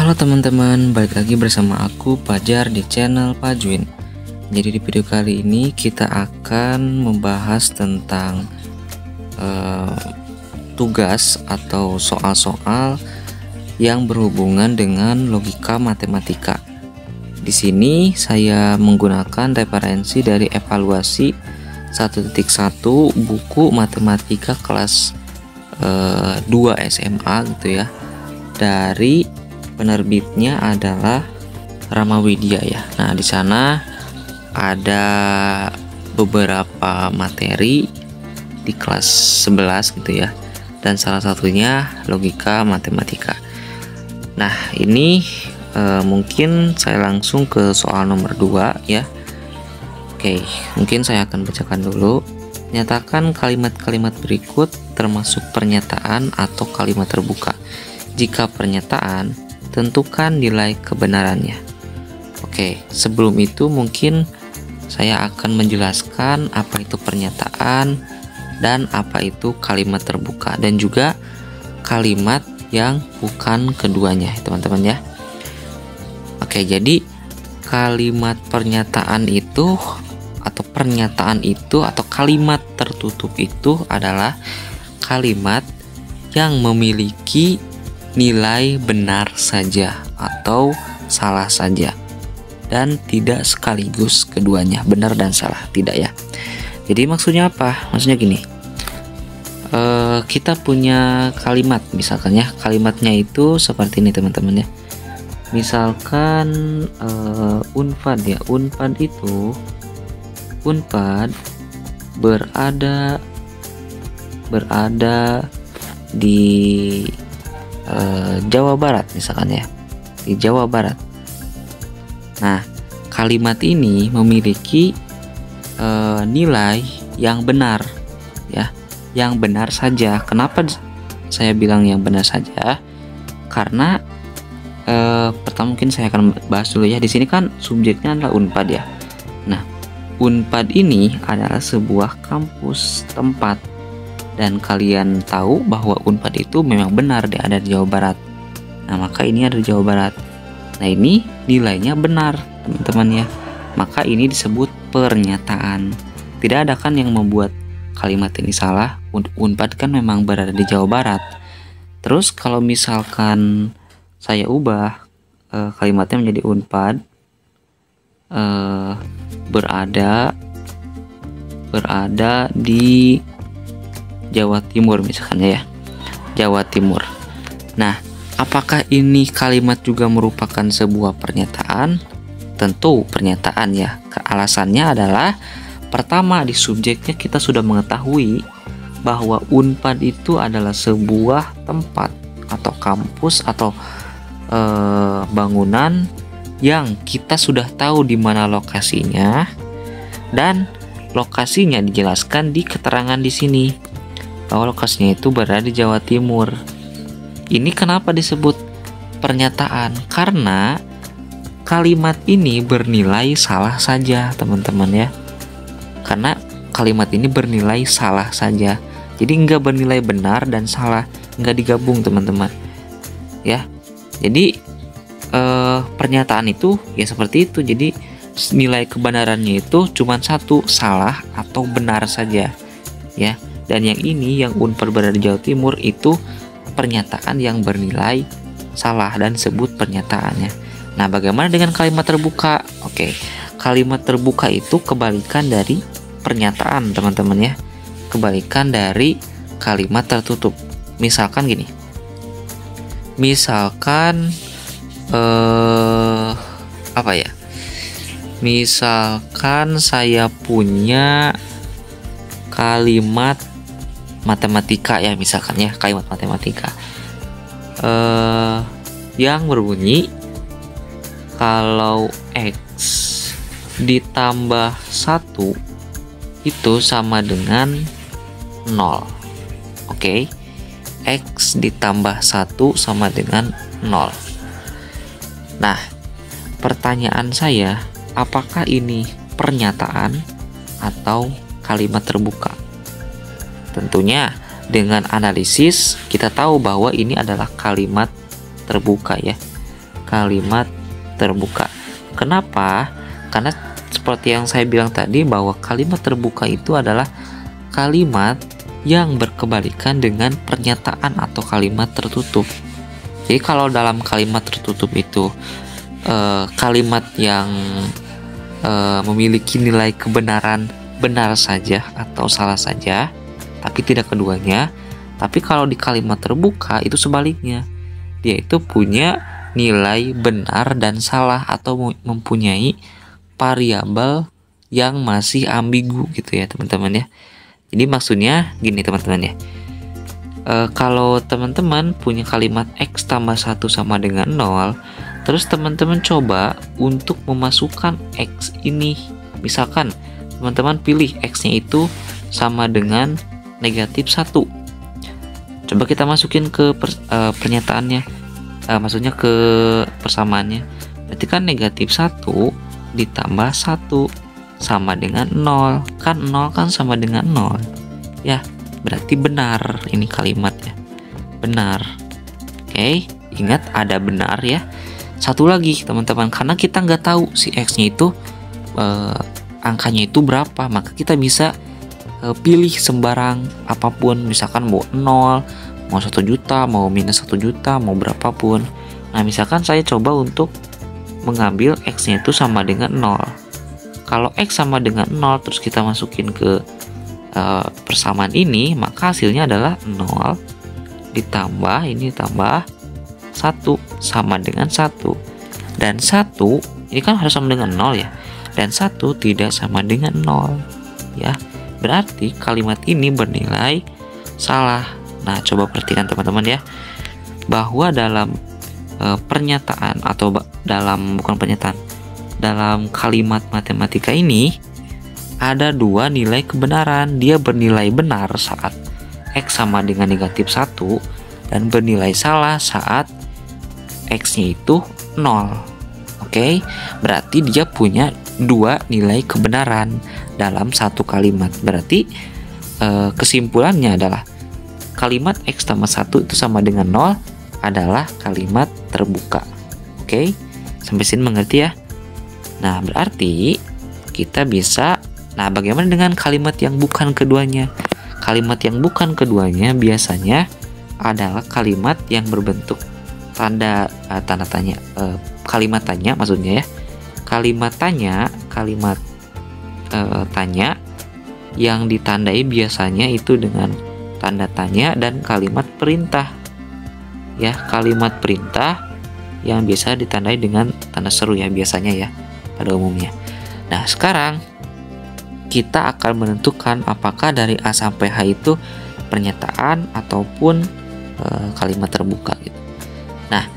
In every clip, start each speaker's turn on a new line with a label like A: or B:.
A: Halo teman-teman, balik lagi bersama aku Pajar di channel Pajwin. Jadi di video kali ini kita akan membahas tentang tugas atau soal-soal yang berhubungan dengan logika matematika. Di sini saya menggunakan referensi dari evaluasi 1.1 buku matematika kelas 2 SMA gitu ya. Dari penerbitnya adalah Ramawidya ya. Nah, di sana ada beberapa materi di kelas 11 gitu ya. Dan salah satunya logika matematika. Nah, ini mungkin saya langsung ke soal nomor 2 ya. Oke, mungkin saya akan bacakan dulu. Nyatakan kalimat-kalimat berikut termasuk pernyataan atau kalimat terbuka. Jika pernyataan, tentukan nilai kebenarannya. Oke, sebelum itu mungkin saya akan menjelaskan apa itu pernyataan dan apa itu kalimat terbuka, dan juga kalimat yang bukan keduanya, teman-teman ya. Oke, jadi kalimat pernyataan itu atau kalimat tertutup itu adalah kalimat yang memiliki nilai benar saja atau salah saja, dan tidak sekaligus keduanya, benar dan salah, tidak ya. Jadi maksudnya apa? Maksudnya gini, kita punya kalimat, misalkan ya, kalimatnya itu seperti ini teman-teman ya. Misalkan Unpad ya, Unpad berada di Jawa Barat misalkan ya, di Jawa Barat. Nah, kalimat ini memiliki nilai yang benar ya, yang benar saja. Kenapa saya bilang yang benar saja? Karena pertama mungkin saya akan bahas dulu ya. Di sini kan subjeknya adalah Unpad ya. Nah, Unpad ini adalah sebuah kampus tempat, dan kalian tahu bahwa Unpad itu memang benar ada di Jawa Barat. Nah, maka ini ada di Jawa Barat. Nah, ini nilainya benar teman-teman ya. Maka ini disebut pernyataan. Tidak ada kan yang membuat kalimat ini salah. Unpad kan memang berada di Jawa Barat. Terus kalau misalkan saya ubah kalimatnya menjadi Unpad berada di Jawa Timur misalkan ya, Jawa Timur. Nah, apakah ini kalimat juga merupakan sebuah pernyataan? Tentu pernyataan ya. Alasannya adalah pertama, di subjeknya kita sudah mengetahui bahwa Unpad itu adalah sebuah tempat atau kampus atau bangunan yang kita sudah tahu di mana lokasinya, dan lokasinya dijelaskan di keterangan di sini bahwa lokasinya itu berada di Jawa Timur. Ini kenapa disebut pernyataan? Karena kalimat ini bernilai salah saja, teman-teman ya. Karena kalimat ini bernilai salah saja. Jadi enggak bernilai benar dan salah, enggak digabung, teman-teman. Ya. Jadi pernyataan itu ya seperti itu. Jadi nilai kebenarannya itu cuma satu, salah atau benar saja. Ya. Dan yang ini, yang Unpad berada di Jawa Timur, itu pernyataan yang bernilai salah dan sebut pernyataannya. Nah, bagaimana dengan kalimat terbuka? Oke, kalimat terbuka itu kebalikan dari pernyataan, teman-teman ya. Kebalikan dari kalimat tertutup. Misalkan gini. Misalkan apa ya? Misalkan saya punya kalimat matematika ya, misalkan ya, kalimat matematika yang berbunyi kalau X ditambah 1 itu sama dengan 0. Oke, X ditambah 1 sama dengan 0. Nah, pertanyaan saya, apakah ini pernyataan atau kalimat terbuka? Tentunya dengan analisis kita tahu bahwa ini adalah kalimat terbuka ya. kalimat terbuka. Kenapa? Karena seperti yang saya bilang tadi, bahwa kalimat terbuka itu adalah kalimat yang berkebalikan dengan pernyataan atau kalimat tertutup. Jadi kalau dalam kalimat tertutup itu kalimat yang memiliki nilai kebenaran benar saja atau salah saja, tapi tidak keduanya. Tapi kalau di kalimat terbuka itu sebaliknya, dia itu punya nilai benar dan salah atau mempunyai variabel yang masih ambigu gitu ya teman-teman ya. Jadi maksudnya gini teman-teman ya, kalau teman-teman punya kalimat X tambah 1 sama dengan 0, terus teman-teman coba untuk memasukkan X ini, misalkan teman-teman pilih X-nya itu sama dengan negatif 1. Coba kita masukin ke pernyataannya, maksudnya ke persamaannya. Berarti kan negatif 1 ditambah 1 sama dengan 0. Kan 0 kan sama dengan 0. Ya, berarti benar ini kalimatnya. Benar. Oke, ingat ada benar ya. Satu lagi teman-teman, karena kita nggak tahu si X-nya itu angkanya itu berapa, maka kita bisa pilih sembarang apapun, misalkan mau 0, mau 1 juta, mau minus 1 juta, mau berapapun. Nah misalkan saya coba untuk mengambil X nya itu sama dengan 0. Kalau X sama dengan 0 terus kita masukin ke persamaan ini, maka hasilnya adalah 0 ditambah ini tambah 1 sama dengan 1. Dan 1 ini kan harus sama dengan 0 ya, dan 1 tidak sama dengan 0 ya. Berarti kalimat ini bernilai salah. Nah, coba perhatikan teman-teman ya, bahwa dalam pernyataan atau dalam kalimat matematika ini ada dua nilai kebenaran. Dia bernilai benar saat X sama dengan negatif 1 dan bernilai salah saat X-nya itu 0. Oke, berarti dia punya dua nilai kebenaran dalam satu kalimat. Berarti kesimpulannya adalah kalimat X tambah 1 itu sama dengan 0 adalah kalimat terbuka. Oke, sampai sini mengerti ya? Nah, berarti kita bisa, nah bagaimana dengan kalimat yang bukan keduanya? Kalimat yang bukan keduanya biasanya adalah kalimat yang berbentuk tanda tanya, kalimat tanya maksudnya ya. Kalimat tanya yang ditandai biasanya itu dengan tanda tanya dan kalimat perintah ya. Kalimat perintah yang biasa ditandai dengan tanda seru ya biasanya ya pada umumnya. Nah sekarang kita akan menentukan apakah dari A sampai H itu pernyataan ataupun kalimat terbuka gitu. Nah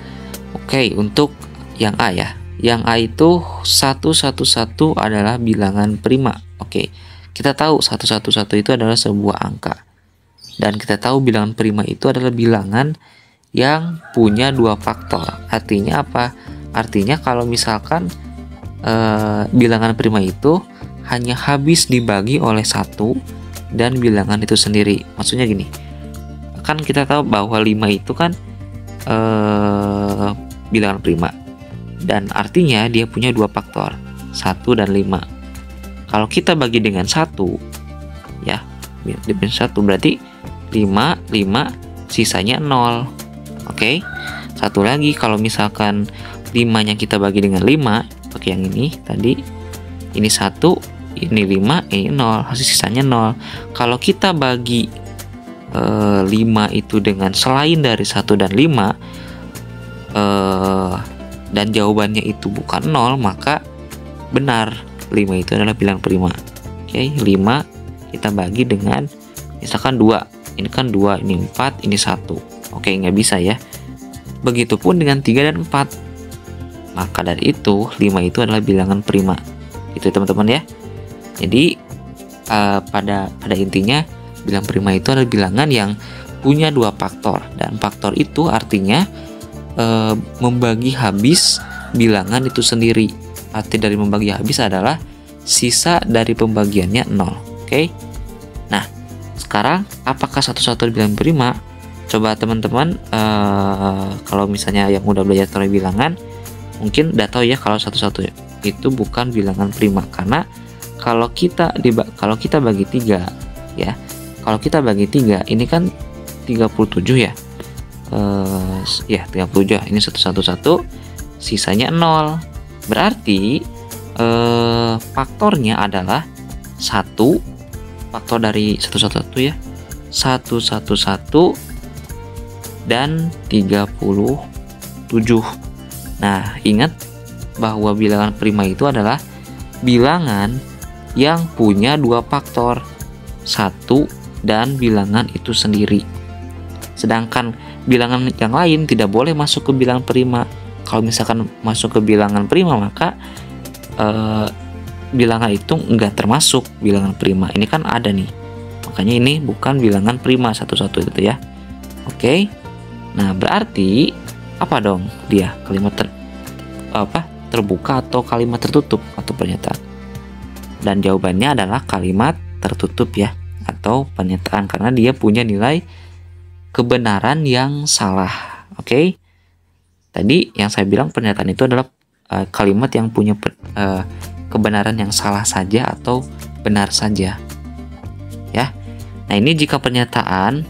A: oke, untuk yang A ya, yang A itu 111 adalah bilangan prima. Oke, kita tahu 111 itu adalah sebuah angka, dan kita tahu bilangan prima itu adalah bilangan yang punya dua faktor. Artinya apa? Artinya kalau misalkan bilangan prima itu hanya habis dibagi oleh 1 dan bilangan itu sendiri. Maksudnya gini, kan kita tahu bahwa 5 itu kan bilangan prima, dan artinya dia punya dua faktor, 1 dan 5. Kalau kita bagi dengan 1 ya, dengan 1 berarti 5 sisanya 0. Oke, satu lagi, kalau misalkan 5 nya kita bagi dengan 5 pakai yang ini tadi, ini 1, ini 5, ini 0, hasil sisanya 0. Kalau kita bagi 5 itu dengan selain dari 1 dan 5 dan jawabannya itu bukan 0, maka benar 5 itu adalah bilangan prima. Oke, 5 kita bagi dengan misalkan 2. Ini kan 2, ini 4, ini 1. Oke, nggak bisa ya. Begitupun dengan 3 dan 4. Maka dari itu 5 itu adalah bilangan prima. Itu teman-teman ya. Jadi pada intinya bilangan prima itu adalah bilangan yang punya dua faktor, dan faktor itu artinya membagi habis bilangan itu sendiri. Arti dari membagi habis adalah sisa dari pembagiannya 0. Oke. Nah, sekarang apakah satu-satu bilangan prima? Coba teman-teman kalau misalnya yang udah belajar teori bilangan, mungkin udah tahu ya kalau 11 itu bukan bilangan prima, karena kalau kita bagi 3 ya. Kalau kita bagi 3 ini kan 37 ya. 37 ini 111, sisanya 0. Berarti faktornya adalah 1, faktor dari 111 ya, 111 dan 37. Nah, ingat bahwa bilangan prima itu adalah bilangan yang punya 2 faktor, 1 dan bilangan itu sendiri. Sedangkan bilangan yang lain tidak boleh masuk ke bilangan prima. Kalau misalkan masuk ke bilangan prima, maka bilangan itu enggak termasuk bilangan prima. Ini kan ada nih, makanya ini bukan bilangan prima 11 itu ya. Oke. Nah, berarti apa dong dia? Kalimat terbuka atau kalimat tertutup atau pernyataan? Dan jawabannya adalah kalimat tertutup ya, atau pernyataan, karena dia punya nilai kebenaran yang salah. Oke. Tadi yang saya bilang pernyataan itu adalah kalimat yang punya kebenaran yang salah saja atau benar saja. Ya. Nah, ini jika pernyataan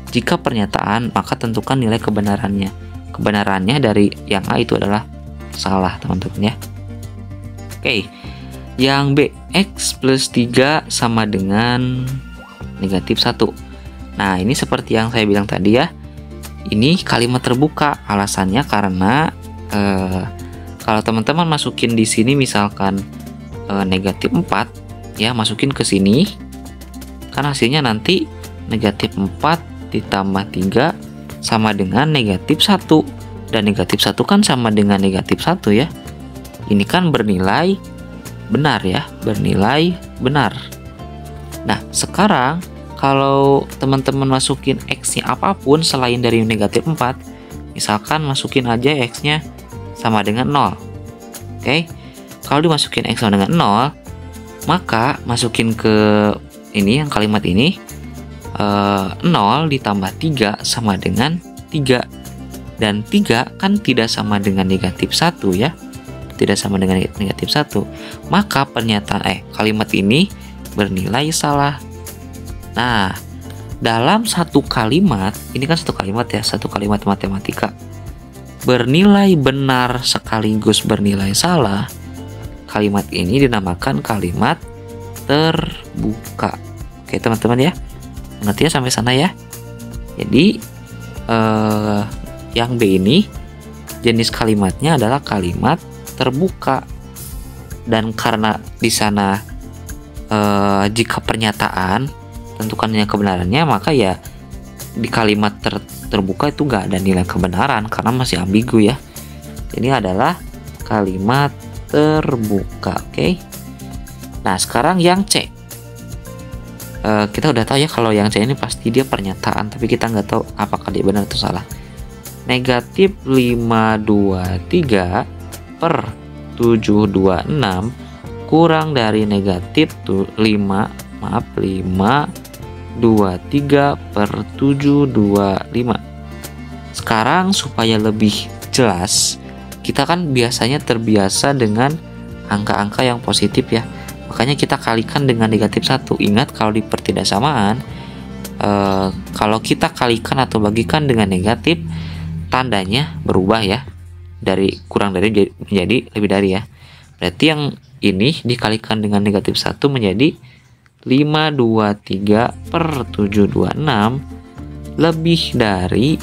A: maka tentukan nilai kebenarannya. Kebenarannya dari yang A itu adalah salah, teman-teman ya. Oke. Yang B, X plus 3 sama dengan negatif 1. Nah, ini seperti yang saya bilang tadi ya. Ini kalimat terbuka. Alasannya karena kalau teman-teman masukin di sini misalkan negatif 4 ya, masukin ke sini, kan hasilnya nanti negatif 4 ditambah 3 sama dengan negatif 1. Dan negatif 1 kan sama dengan negatif 1 ya. Ini kan bernilai benar ya, bernilai benar. Nah, sekarang kalau teman-teman masukin X-nya apapun selain dari negatif 4, misalkan masukin aja X-nya sama dengan 0. Oke. Kalau dimasukin X sama dengan 0, maka masukin ke ini, yang kalimat ini 0 ditambah 3 sama dengan 3. Dan 3 kan tidak sama dengan negatif 1 ya. Tidak sama dengan negatif 1. Maka kalimat ini bernilai salah. Nah, dalam satu kalimat, ini kan satu kalimat ya, satu kalimat matematika, bernilai benar sekaligus bernilai salah, kalimat ini dinamakan kalimat terbuka. Oke, teman-teman ya, mengerti ya sampai sana ya. Jadi yang B ini jenis kalimatnya adalah kalimat terbuka, dan karena di sana jika pernyataan tentukan nilai kebenarannya, maka ya di kalimat terbuka itu nggak ada nilai kebenaran karena masih ambigu ya. Ini adalah kalimat terbuka. Oke. Nah, sekarang yang C. Kita udah tahu ya kalau yang C ini pasti dia pernyataan, tapi kita nggak tahu apakah dia benar atau salah. Negatif 523 per 726 kurang dari negatif 523 per 725. Sekarang supaya lebih jelas, kita kan biasanya terbiasa dengan angka-angka yang positif ya, makanya kita kalikan dengan negatif 1. Ingat kalau di pertidaksamaan, kalau kita kalikan atau bagikan dengan negatif, tandanya berubah ya, dari kurang dari menjadi lebih dari ya. Berarti yang ini dikalikan dengan negatif 1 menjadi 523 per 726 lebih dari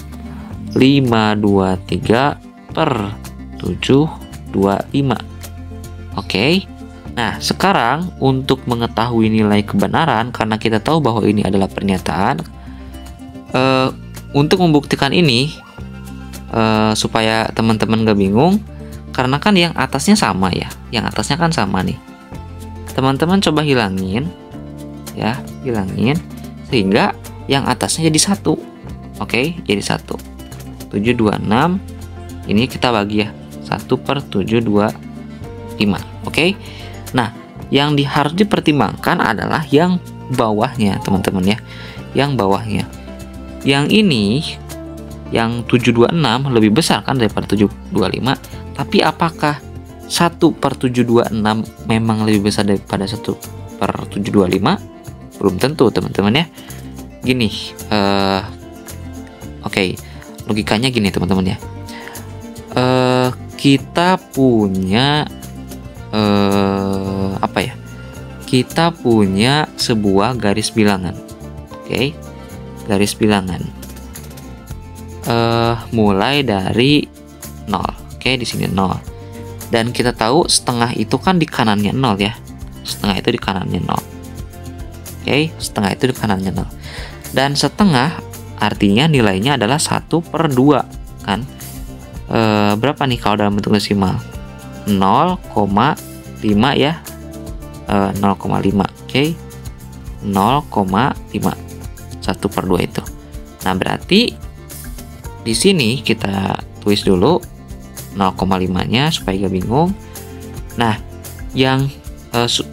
A: 523 per 725. Oke. Nah, sekarang untuk mengetahui nilai kebenaran, karena kita tahu bahwa ini adalah pernyataan, untuk membuktikan ini supaya teman-teman gak bingung, karena kan yang atasnya sama ya, yang atasnya kan sama nih. Teman-teman coba hilangin ya, hilangin sehingga yang atasnya jadi 1. Oke, jadi 1. 726 ini kita bagi ya, 1 per 725. Oke. Nah, yang harus dipertimbangkan adalah yang bawahnya, teman-teman ya. Yang bawahnya. Yang ini, yang 726 lebih besar kan daripada 725, tapi apakah 1/726 memang lebih besar daripada 1/725? Belum tentu teman-teman ya. Gini, oke, logikanya gini teman-teman ya. Kita punya apa ya? Kita punya sebuah garis bilangan. Oke, garis bilangan. Mulai dari 0. Oke, di sini 0. Dan kita tahu setengah itu kan di kanannya 0 ya. Setengah itu di kanannya 0. Oke, setengah itu di kanannya 0. Dan setengah artinya nilainya adalah 1/2 kan. Berapa nih kalau dalam bentuk desimal? 0,5 ya. 0,5. Oke. 0,5. 1/2 itu. Nah, berarti di sini kita tulis dulu 0,5-nya supaya gak bingung. Nah, yang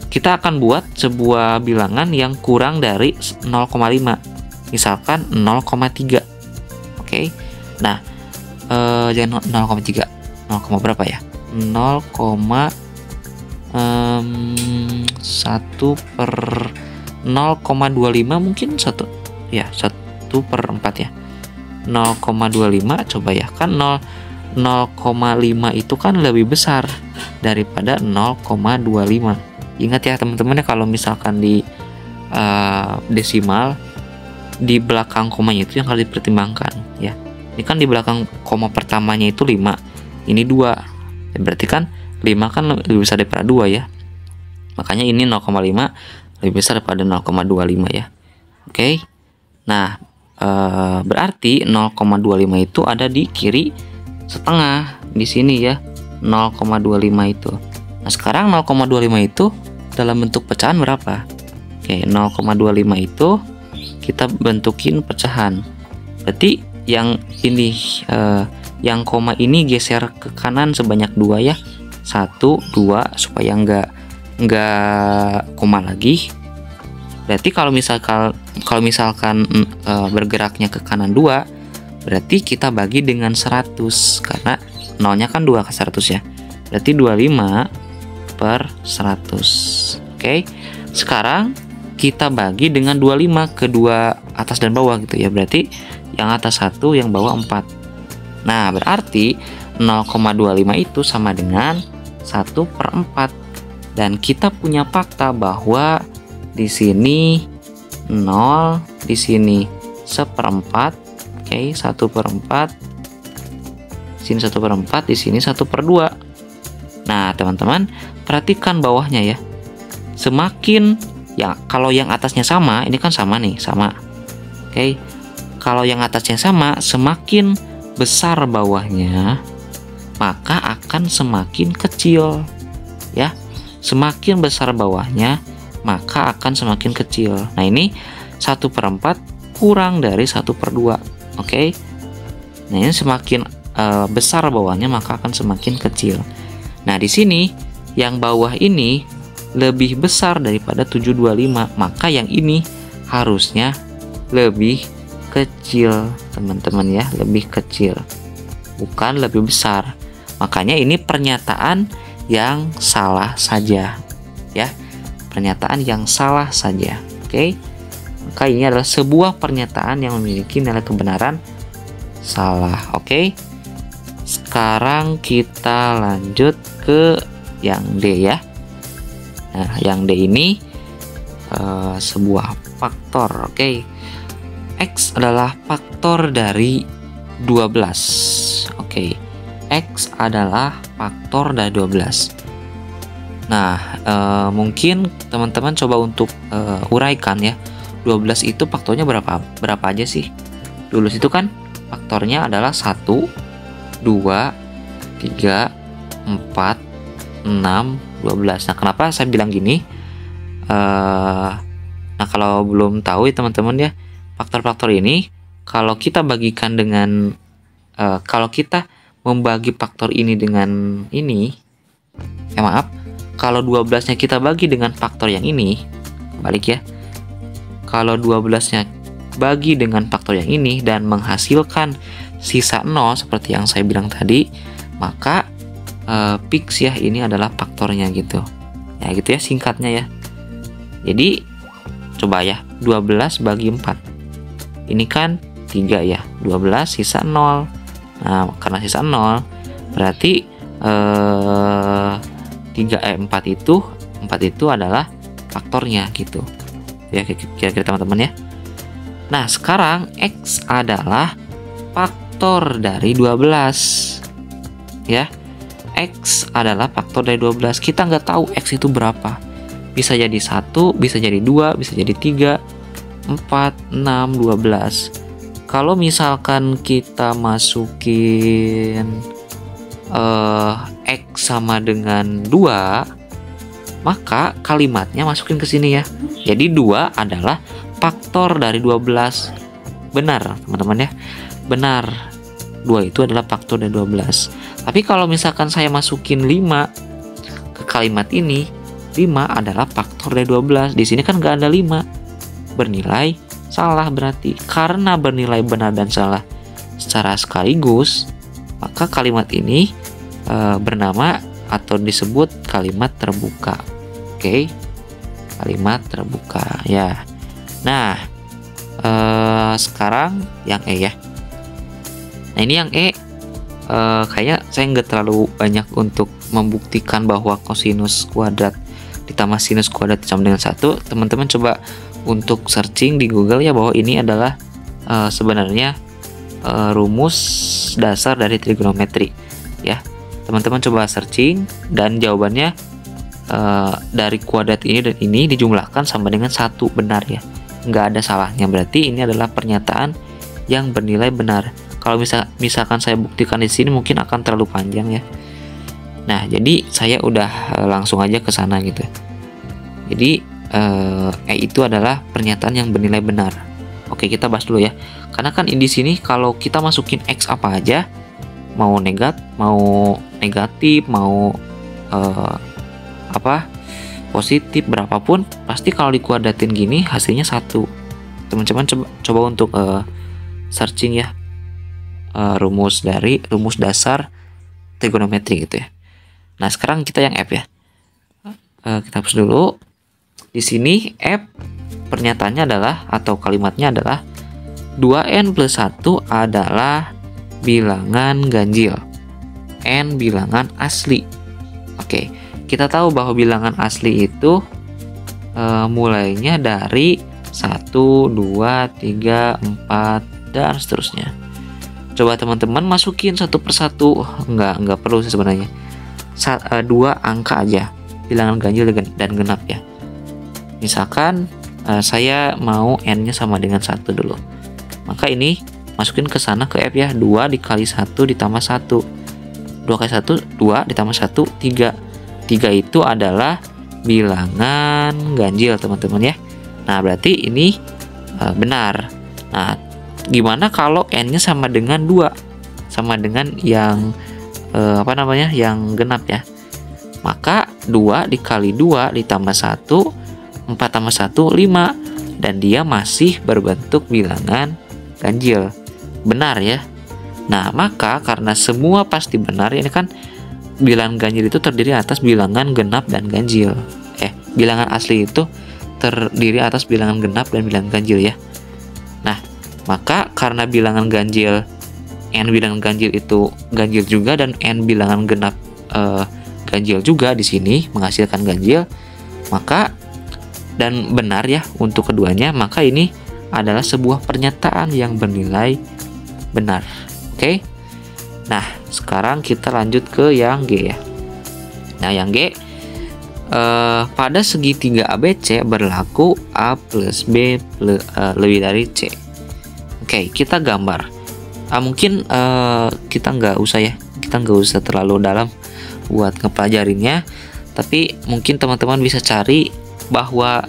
A: kita akan buat sebuah bilangan yang kurang dari 0,5. Misalkan 0,3. Oke. Nah, jangan 0,3. 0, berapa ya? 0,1/0,25 mungkin 1 ya, 1/4 ya. 0,25 coba ya. Kan 0,5 itu kan lebih besar daripada 0,25. Ingat ya teman-teman ya, kalau misalkan di desimal di belakang komanya itu yang harus dipertimbangkan ya. Ini kan di belakang koma pertamanya itu 5, ini 2 ya, berarti kan 5 kan lebih besar daripada 2 ya. Makanya ini 0,5 lebih besar daripada 0,25 ya. Oke. Nah, berarti 0,25 itu ada di kiri setengah di sini ya. 0,25 itu. Nah, sekarang 0,25 itu dalam bentuk pecahan berapa? Oke, 0,25 itu kita bentukin pecahan. Berarti yang ini yang koma ini geser ke kanan sebanyak 2 ya. 1, 2 supaya nggak koma lagi. Berarti kalau misalkan bergeraknya ke kanan 2, berarti kita bagi dengan 100 karena nolnya kan 2 ke 100 ya. Berarti 25/100. Oke. Sekarang kita bagi dengan 25 ke dua atas dan bawah gitu ya. Berarti yang atas 1, yang bawah 4. Nah, berarti 0,25 itu sama dengan 1/4. Dan kita punya fakta bahwa di sini 0, di sini 1/4. Oke, 1/4. Di sini 1/4, di sini 1/2. Nah, teman-teman, perhatikan bawahnya ya. Semakin ya, kalau yang atasnya sama, ini kan sama nih, sama. Oke. Kalau yang atasnya sama, semakin besar bawahnya, maka akan semakin kecil. Ya. Semakin besar bawahnya, maka akan semakin kecil. Nah, ini 1/4 kurang dari 1/2. Oke. Nah, ini semakin besar bawahnya, maka akan semakin kecil. Nah, di sini yang bawah ini lebih besar daripada 725, maka yang ini harusnya lebih kecil, teman-teman ya, lebih kecil, bukan lebih besar. Makanya ini pernyataan yang salah saja ya, pernyataan yang salah saja. Oke. Maka ini adalah sebuah pernyataan yang memiliki nilai kebenaran salah. Oke. Sekarang kita lanjut ke yang D ya. Nah, yang D ini sebuah faktor. Oke. X adalah faktor dari 12. Oke. X adalah faktor dari 12. Nah, mungkin teman-teman coba untuk uraikan ya. 12 itu faktornya berapa aja sih? 12 itu kan faktornya adalah 1, 2, 3, 4, 6, 12. Nah, kenapa saya bilang gini? Nah, kalau belum tahu ya teman-teman ya, faktor-faktor ini kalau kita bagikan dengan kalau kita membagi faktor ini dengan ini, kalau 12-nya kita bagi dengan faktor yang ini, balik ya. Kalau 12-nya bagi dengan faktor yang ini dan menghasilkan sisa 0 seperti yang saya bilang tadi, maka fix ya, ini adalah faktornya gitu. Ya gitu ya singkatnya ya. Jadi coba ya, 12 bagi 4. Ini kan 3 ya, 12 sisa 0. Nah, karena sisa 0 berarti 4 itu adalah faktornya gitu. Ya kira-kira teman-teman ya. Nah, sekarang X adalah faktor dari 12. Ya. X adalah faktor dari 12. Kita nggak tahu X itu berapa. Bisa jadi 1, bisa jadi 2, bisa jadi 3, 4, 6, 12. Kalau misalkan kita masukin X sama dengan 2, maka kalimatnya masukin ke sini ya. Jadi 2 adalah faktor dari 12. Benar, teman-teman ya. Benar. 2 itu adalah faktor dari 12. Tapi kalau misalkan saya masukin 5 ke kalimat ini, 5 adalah faktor dari 12. Di sini kan nggak ada 5. Bernilai salah berarti. Karena bernilai benar dan salah secara sekaligus, maka kalimat ini bernama atau disebut kalimat terbuka. Oke. Kalimat terbuka ya. Nah, sekarang yang E ya. Nah, ini yang E kayaknya saya nggak terlalu banyak untuk membuktikan bahwa kosinus kuadrat ditambah sinus kuadrat sama dengan 1. Teman-teman coba untuk searching di Google ya, bahwa ini adalah sebenarnya rumus dasar dari trigonometri ya. Teman-teman coba searching dan jawabannya dari kuadrat ini dan ini dijumlahkan sama dengan 1, benar ya, nggak ada salahnya. Berarti ini adalah pernyataan yang bernilai benar. Kalau misalkan saya buktikan di sini mungkin akan terlalu panjang ya. Nah, jadi saya udah langsung aja ke sana gitu. Jadi itu adalah pernyataan yang bernilai benar. Oke, kita bahas dulu ya. Karena kan di sini kalau kita masukin X apa aja, mau negatif, mau positif, berapapun, pasti kalau dikuadratin gini hasilnya 1. Teman-teman coba untuk searching ya, rumus dasar trigonometri gitu ya. Nah, sekarang kita yang F ya. Kita hapus dulu. Di sini F pernyataannya adalah atau kalimatnya adalah 2n plus 1 adalah bilangan ganjil. N bilangan asli. Oke, kita tahu bahwa bilangan asli itu mulainya dari 1, 2, 3, 4 dan seterusnya. Coba teman-teman masukin satu persatu. Enggak perlu sih sebenarnya. 2 angka aja, bilangan ganjil dan genap ya. Misalkan saya mau n-nya sama dengan 1 dulu. Maka ini masukin ke sana ke F ya. 2 dikali 1 ditambah 1. 2 kali 1 2 ditambah 1 3. 3 itu adalah bilangan ganjil teman-teman ya. Nah, berarti ini benar. Nah, gimana kalau n-nya sama dengan 2? Sama dengan yang yang genap ya. Maka 2 dikali 2 ditambah 1, 4 tambah 1 5, dan dia masih berbentuk bilangan ganjil. Benar ya. Nah, maka karena semua pasti benar, ini kan bilangan ganjil itu terdiri atas bilangan genap dan ganjil. Bilangan asli itu terdiri atas bilangan genap dan bilangan ganjil ya. Nah, maka karena bilangan ganjil, n bilangan ganjil itu ganjil juga, dan n bilangan genap ganjil juga di sini menghasilkan ganjil, maka dan benar ya untuk keduanya, maka ini adalah sebuah pernyataan yang bernilai benar. Oke. Nah, sekarang kita lanjut ke yang G ya. Nah, yang G, pada segitiga ABC berlaku A plus B lebih dari C. Oke, kita gambar. Mungkin kita nggak usah terlalu dalam buat ngepelajarinnya, tapi mungkin teman-teman bisa cari bahwa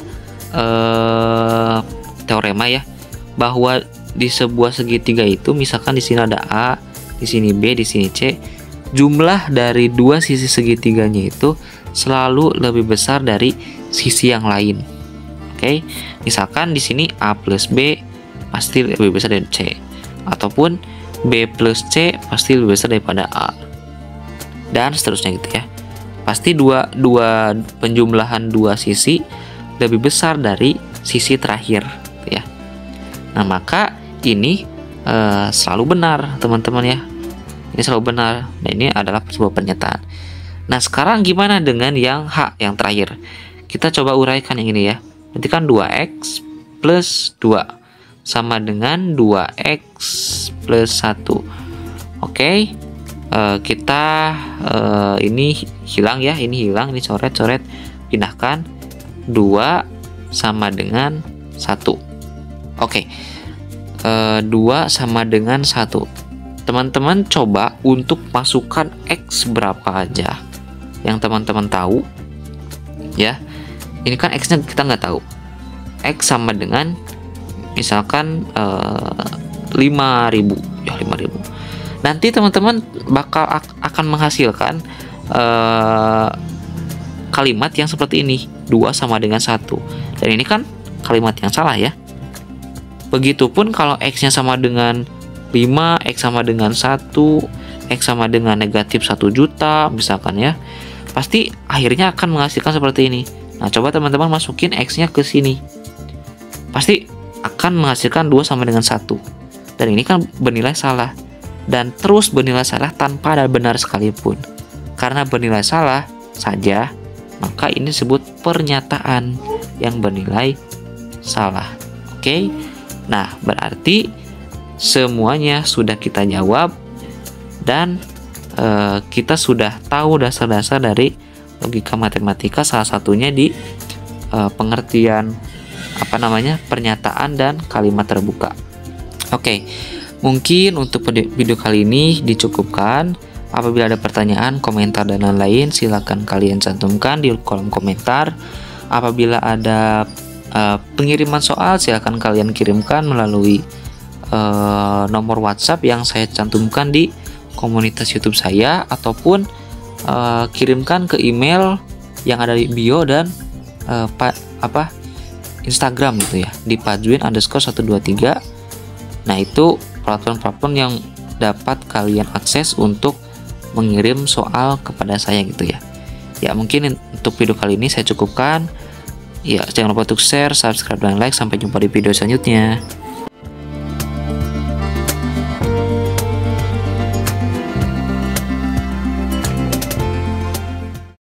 A: teorema ya, bahwa di sebuah segitiga itu misalkan di sini ada A, di sini B, di sini C, jumlah dari dua sisi segitiganya itu selalu lebih besar dari sisi yang lain. Oke, misalkan di sini A plus B pasti lebih besar dari C, ataupun B plus C pasti lebih besar daripada A. dan seterusnya gitu ya. Pasti dua penjumlahan dua sisi lebih besar dari sisi terakhir gitu ya. Nah, maka ini selalu benar teman-teman ya. Ini selalu benar. Nah, ini adalah sebuah pernyataan. Nah, sekarang gimana dengan yang H yang terakhir? Kita coba uraikan yang ini ya. Berarti kan 2x plus 2 sama dengan 2x plus 1. Oke, kita ini hilang ya, ini hilang, ini coret-coret, pindahkan 2 sama dengan 1. Oke, 2 sama dengan 1. Teman-teman coba untuk masukkan x berapa aja yang teman-teman tahu ya. Ini kan x nya kita nggak tahu. X sama dengan misalkan 5.000 ya, 5.000. Nanti teman-teman bakal akan menghasilkan kalimat yang seperti ini, 2 sama dengan 1. Dan ini kan kalimat yang salah ya. Begitupun kalau x nya sama dengan 5, x sama dengan 1, x sama dengan negatif 1 juta misalkan ya, pasti akhirnya akan menghasilkan seperti ini. Nah, coba teman-teman masukin x nya ke sini, pasti akan menghasilkan 2 sama dengan 1. Dan ini kan bernilai salah, dan terus bernilai salah tanpa ada benar sekalipun. Karena bernilai salah saja, maka ini disebut pernyataan yang bernilai salah. Oke, nah berarti semuanya sudah kita jawab, dan kita sudah tahu dasar-dasar dari logika matematika, salah satunya di pengertian pernyataan dan kalimat terbuka. Oke, mungkin untuk video kali ini dicukupkan. Apabila ada pertanyaan, komentar dan lain-lain, silakan kalian cantumkan di kolom komentar. Apabila ada pengiriman soal, silakan kalian kirimkan melalui nomor WhatsApp yang saya cantumkan di komunitas YouTube saya, ataupun kirimkan ke email yang ada di bio dan Instagram gitu ya, di pajwin_123. Nah, itu platform-platform yang dapat kalian akses untuk mengirim soal kepada saya gitu ya. Ya, mungkin untuk video kali ini saya cukupkan. Ya, jangan lupa untuk share, subscribe, dan like. Sampai jumpa di video selanjutnya.